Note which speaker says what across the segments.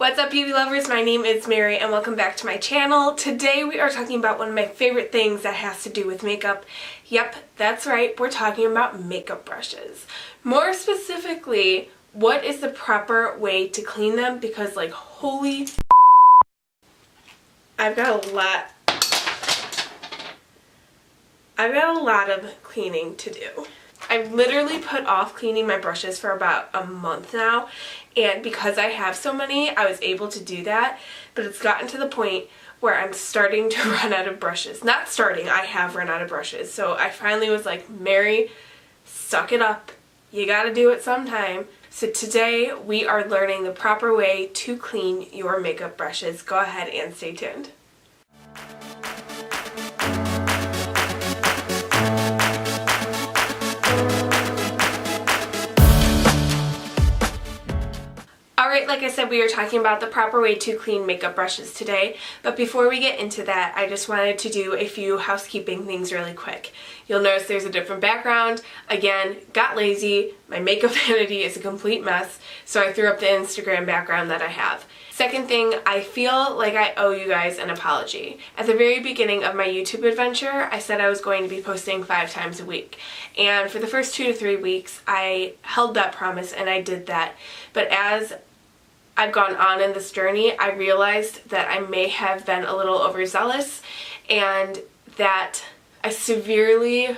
Speaker 1: What's up, beauty lovers? My name is Mary and welcome back to my channel. Today we are talking about one of my favorite things that has to do with makeup. Yep, that's right, we're talking about makeup brushes. More specifically, what is the proper way to clean them, because like holy I've got a lot of cleaning to do. I've literally put off cleaning my brushes for about a month now, and because I have so many, I was able to do that, but it's gotten to the point where I'm starting to run out of brushes. Not starting, I have run out of brushes. So I finally was like, Mary, suck it up. You gotta do it sometime. So today we are learning the proper way to clean your makeup brushes. Go ahead and stay tuned. Alright, like I said, we are talking about the proper way to clean makeup brushes today, but before we get into that, I just wanted to do a few housekeeping things really quick. You'll notice there's a different background. Again, got lazy. My makeup vanity is a complete mess, so I threw up the Instagram background that I have. Second thing, I feel like I owe you guys an apology. At the very beginning of my YouTube adventure, I said I was going to be posting 5 times a week. And for the first 2 to 3 weeks, I held that promise and I did that. But as I've gone on in this journey, I realized that I may have been a little overzealous and that I severely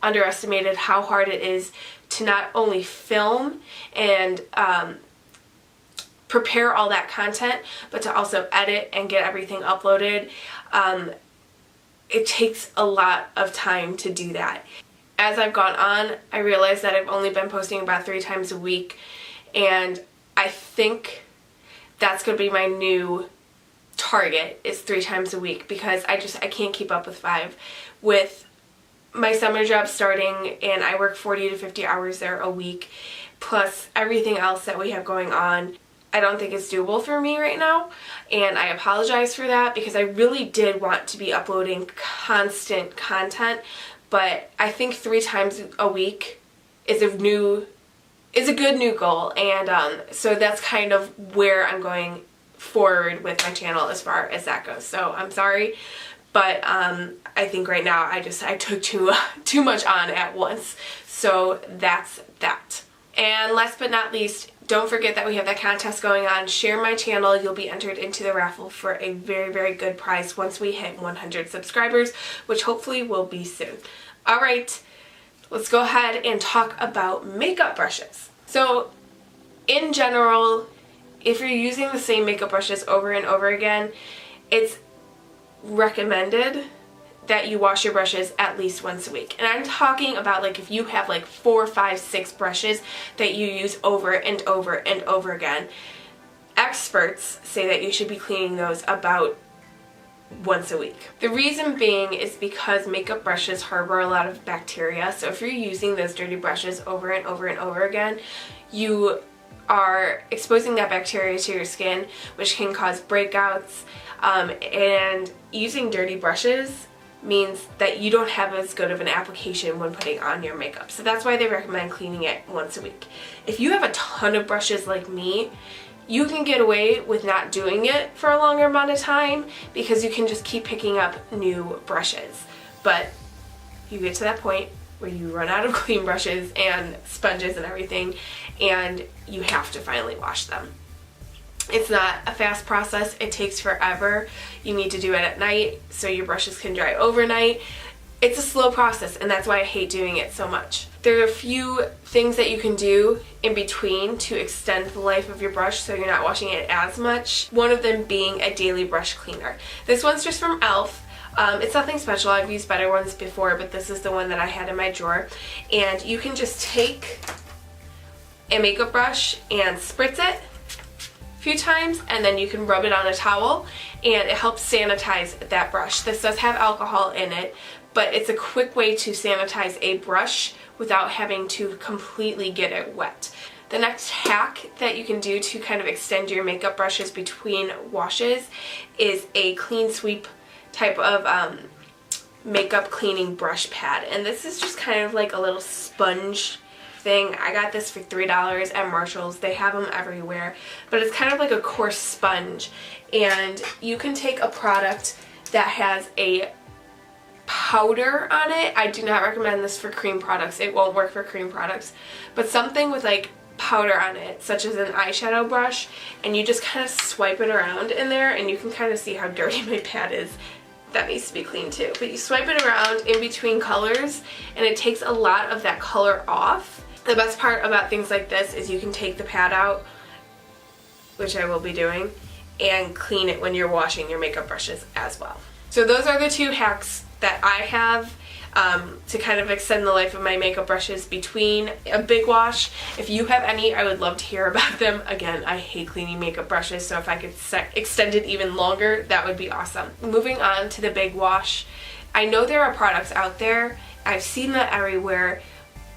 Speaker 1: underestimated how hard it is to not only film and prepare all that content, but to also edit and get everything uploaded. It takes a lot of time to do that. As I've gone on, I realized that I've only been posting about 3 times a week, and I think that's going to be my new target, is 3 times a week, because I can't keep up with 5. With my summer job starting, and I work 40 to 50 hours there a week, plus everything else that we have going on, I don't think it's doable for me right now, and I apologize for that because I really did want to be uploading constant content, but I think 3 times a week is a good new goal, and so that's kind of where I'm going forward with my channel as far as that goes. So I'm sorry, but I think right now I took too much on at once. So that's that. And last but not least, don't forget that we have that contest going on. Share my channel. You'll be entered into the raffle for a very, very good prize once we hit 100 subscribers, which hopefully will be soon. Alright, let's go ahead and talk about makeup brushes. So, in general, if you're using the same makeup brushes over and over again, it's recommended that you wash your brushes at least once a week. And I'm talking about like if you have like 4, 5, 6 brushes that you use over and over and over again. Experts say that you should be cleaning those about once a week. The reason being is because makeup brushes harbor a lot of bacteria, so if you're using those dirty brushes over and over and over again, you are exposing that bacteria to your skin, which can cause breakouts, and using dirty brushes means that you don't have as good of an application when putting on your makeup. So that's why they recommend cleaning it once a week. If you have a ton of brushes like me, you can get away with not doing it for a longer amount of time because you can just keep picking up new brushes. But you get to that point where you run out of clean brushes and sponges and everything, and you have to finally wash them. It's not a fast process. It takes forever. You need to do it at night so your brushes can dry overnight. It's a slow process, and that's why I hate doing it so much. There are a few things that you can do in between to extend the life of your brush so you're not washing it as much. One of them being a daily brush cleaner. This one's just from e.l.f. It's nothing special. I've used better ones before, but this is the one that I had in my drawer. And you can just take a makeup brush and spritz it a few times, and then you can rub it on a towel, and it helps sanitize that brush. This does have alcohol in it, but it's a quick way to sanitize a brush without having to completely get it wet. The next hack that you can do to kind of extend your makeup brushes between washes is a clean sweep type of makeup cleaning brush pad, and this is just kind of like a little sponge thing. I got this for $3 at Marshall's. They have them everywhere. But it's kind of like a coarse sponge. And you can take a product that has a powder on it. I do not recommend this for cream products. It won't work for cream products. But something with like powder on it, such as an eyeshadow brush, and you just kind of swipe it around in there, and you can kind of see how dirty my pad is. That needs to be clean too. But you swipe it around in between colors, and it takes a lot of that color off. The best part about things like this is you can take the pad out, which I will be doing, and clean it when you're washing your makeup brushes as well. So those are the 2 hacks that I have to kind of extend the life of my makeup brushes between a big wash. If you have any, I would love to hear about them. Again, I hate cleaning makeup brushes, so if I could extend it even longer, that would be awesome. Moving on to the big wash, I know there are products out there, I've seen that everywhere,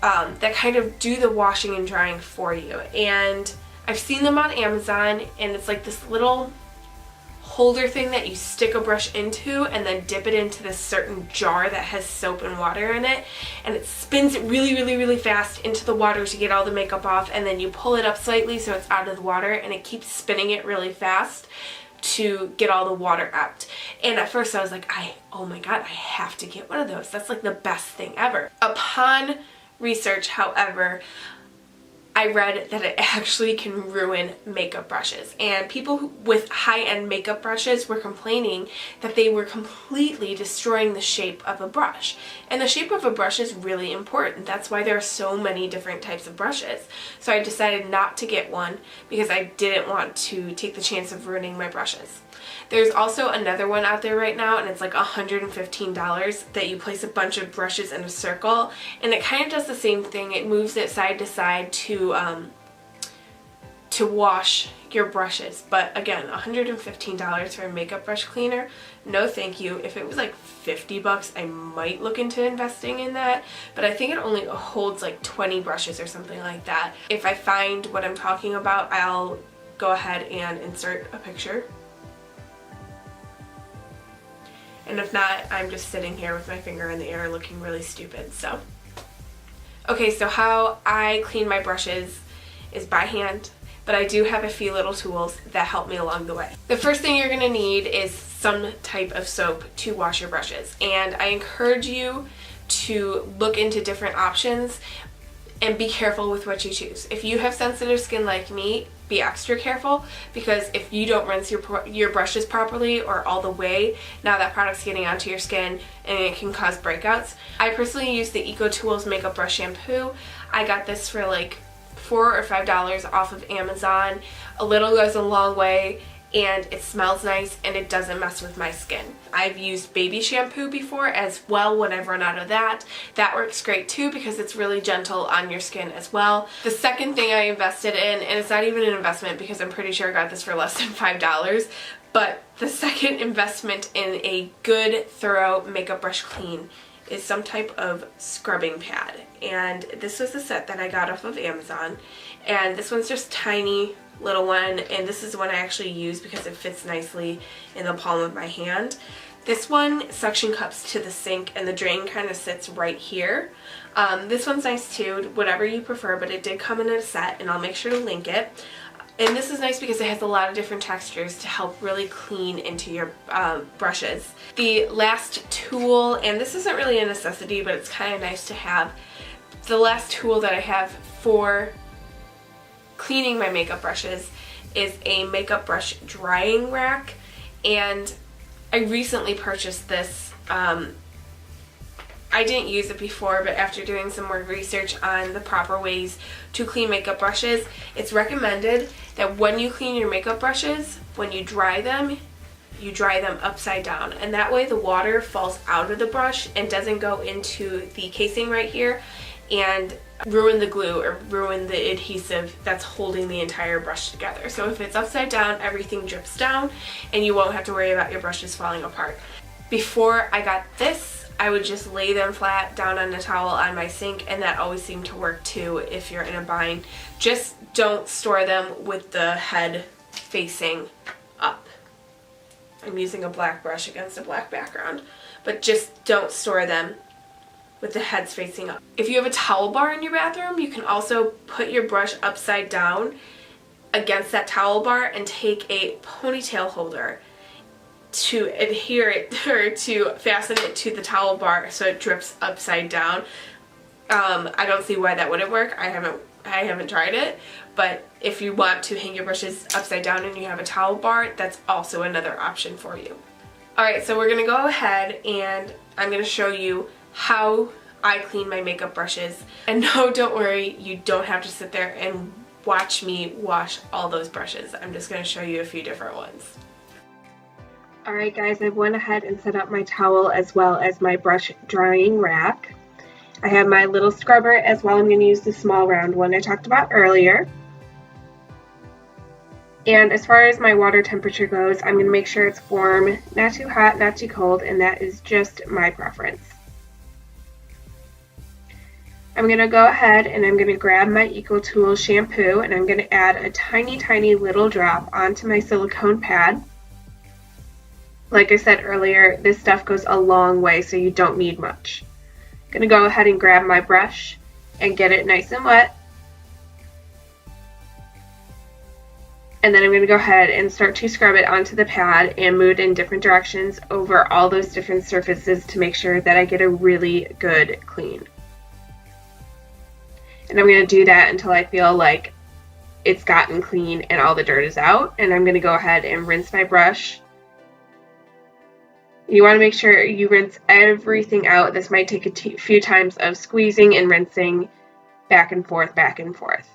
Speaker 1: that kind of do the washing and drying for you. And I've seen them on Amazon, and it's like this little holder thing that you stick a brush into and then dip it into this certain jar that has soap and water in it, and it spins it really fast into the water to get all the makeup off, and then you pull it up slightly so it's out of the water, and it keeps spinning it really fast to get all the water out. And at first I was like, oh my god, I have to get one of those. That's like the best thing ever. Upon research, however, I read that it actually can ruin makeup brushes, and people with high-end makeup brushes were complaining that they were completely destroying the shape of a brush. And the shape of a brush is really important. That's why there are so many different types of brushes. So I decided not to get one because I didn't want to take the chance of ruining my brushes. There's also another one out there right now, and it's like $115 that you place a bunch of brushes in a circle, and it kind of does the same thing. It moves it side to side to wash your brushes. But again, $115 for a makeup brush cleaner, no thank you. If it was like 50 bucks, I might look into investing in that, but I think it only holds like 20 brushes or something like that. If I find what I'm talking about, I'll go ahead and insert a picture. And if not, I'm just sitting here with my finger in the air looking really stupid. So, okay, so how I clean my brushes is by hand, but I do have a few little tools that help me along the way. The first thing you're gonna need is some type of soap to wash your brushes, and I encourage you to look into different options and be careful with what you choose. If you have sensitive skin like me, be extra careful, because if you don't rinse your brushes properly or all the way, now that product's getting onto your skin and it can cause breakouts. I personally use the EcoTools Makeup Brush Shampoo. I got this for like $4 or $5 off of Amazon. A little goes a long way, and it smells nice and it doesn't mess with my skin. I've used baby shampoo before as well when I've run out of that. That works great too because it's really gentle on your skin as well. The second thing I invested in, and it's not even an investment because I'm pretty sure I got this for less than $5, but the second investment in a good, thorough makeup brush clean is some type of scrubbing pad. And this was a set that I got off of Amazon, and this one's just tiny little one, and this is the one I actually use because it fits nicely in the palm of my hand. This one suction cups to the sink, and the drain kind of sits right here. This one's nice too, whatever you prefer, but it did come in a set, and I'll make sure to link it. And this is nice because it has a lot of different textures to help really clean into your brushes. The last tool, and this isn't really a necessity, but it's kind of nice to have, the last tool that I have for cleaning my makeup brushes is a makeup brush drying rack, and I recently purchased this. I didn't use it before, but after doing some more research on the proper ways to clean makeup brushes, it's recommended that when you clean your makeup brushes, when you dry them upside down, and that way the water falls out of the brush and doesn't go into the casing right here and ruin the glue or ruin the adhesive that's holding the entire brush together. So if it's upside down, everything drips down and you won't have to worry about your brushes falling apart. Before I got this, I would just lay them flat down on a towel on my sink, and that always seemed to work too if you're in a bind. Just don't store them with the head facing up. I'm using a black brush against a black background, but just don't store them with the heads facing up. If you have a towel bar in your bathroom, you can also put your brush upside down against that towel bar and take a ponytail holder to adhere it or to fasten it to the towel bar so it drips upside down. I don't see why that wouldn't work. I haven't tried it, but if you want to hang your brushes upside down and you have a towel bar, that's also another option for you. Alright, so we're going to go ahead and I'm going to show you how I clean my makeup brushes. And no, don't worry, you don't have to sit there and watch me wash all those brushes. I'm just going to show you a few different ones. Alright guys, I've went ahead and set up my towel as well as my brush drying rack. I have my little scrubber as well. I'm going to use the small round one I talked about earlier. And as far as my water temperature goes, I'm going to make sure it's warm, not too hot, not too cold, and that is just my preference. I'm going to go ahead and I'm going to grab my EcoTools shampoo and I'm going to add a tiny, tiny little drop onto my silicone pad. Like I said earlier, this stuff goes a long way, so you don't need much. I'm going to go ahead and grab my brush and get it nice and wet. And then I'm going to go ahead and start to scrub it onto the pad and move it in different directions over all those different surfaces to make sure that I get a really good clean. And I'm going to do that until I feel like it's gotten clean and all the dirt is out. And I'm going to go ahead and rinse my brush. You want to make sure you rinse everything out. This might take a few times of squeezing and rinsing back and forth, back and forth.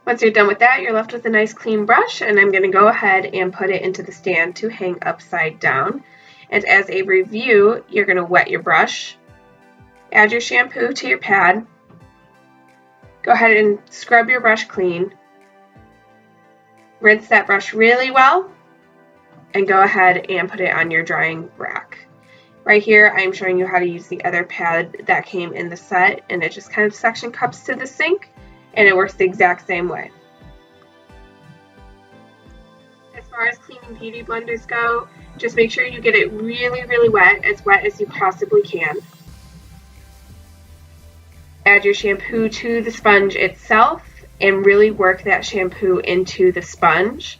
Speaker 1: Once you're done with that, you're left with a nice clean brush, and I'm going to go ahead and put it into the stand to hang upside down. And as a review, you're going to wet your brush, add your shampoo to your pad, go ahead and scrub your brush clean, rinse that brush really well, and go ahead and put it on your drying rack. Right here, I'm showing you how to use the other pad that came in the set, and it just kind of suction cups to the sink, and it works the exact same way. As far as cleaning beauty blenders go, just make sure you get it really, really wet as you possibly can. Add your shampoo to the sponge itself and really work that shampoo into the sponge.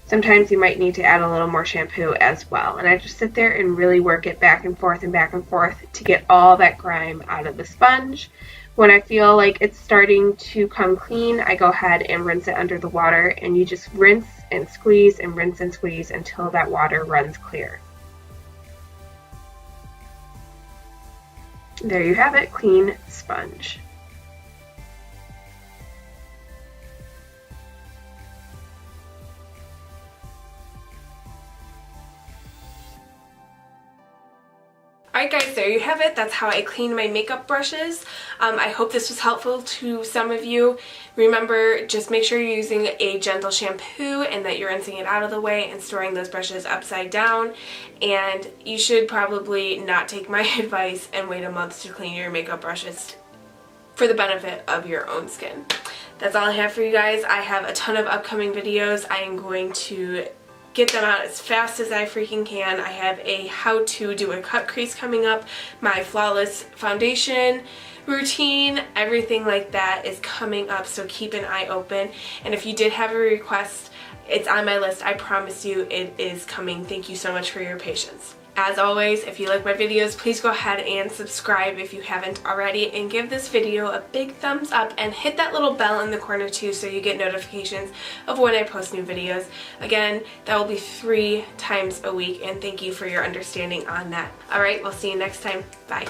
Speaker 1: Sometimes you might need to add a little more shampoo as well. And I just sit there and really work it back and forth to get all that grime out of the sponge. When I feel like it's starting to come clean, I go ahead and rinse it under the water, and you just rinse and squeeze and rinse and squeeze until that water runs clear. There you have it, clean sponge. Alright guys, there you have it. That's how I clean my makeup brushes. I hope this was helpful to some of you. Remember, just make sure you're using a gentle shampoo and that you're rinsing it out of the way and storing those brushes upside down. And you should probably not take my advice and wait a month to clean your makeup brushes for the benefit of your own skin. That's all I have for you guys. I have a ton of upcoming videos. I am going to get them out as fast as I freaking can. I have a how to do a cut crease coming up, my flawless foundation routine, everything like that is coming up, so keep an eye open. And if you did have a request, it's on my list. I promise you it is coming. Thank you so much for your patience. As always, if you like my videos, please go ahead and subscribe if you haven't already, and give this video a big thumbs up and hit that little bell in the corner too so you get notifications of when I post new videos. Again, that will be 3 times a week, and thank you for your understanding on that. Alright, we'll see you next time. Bye.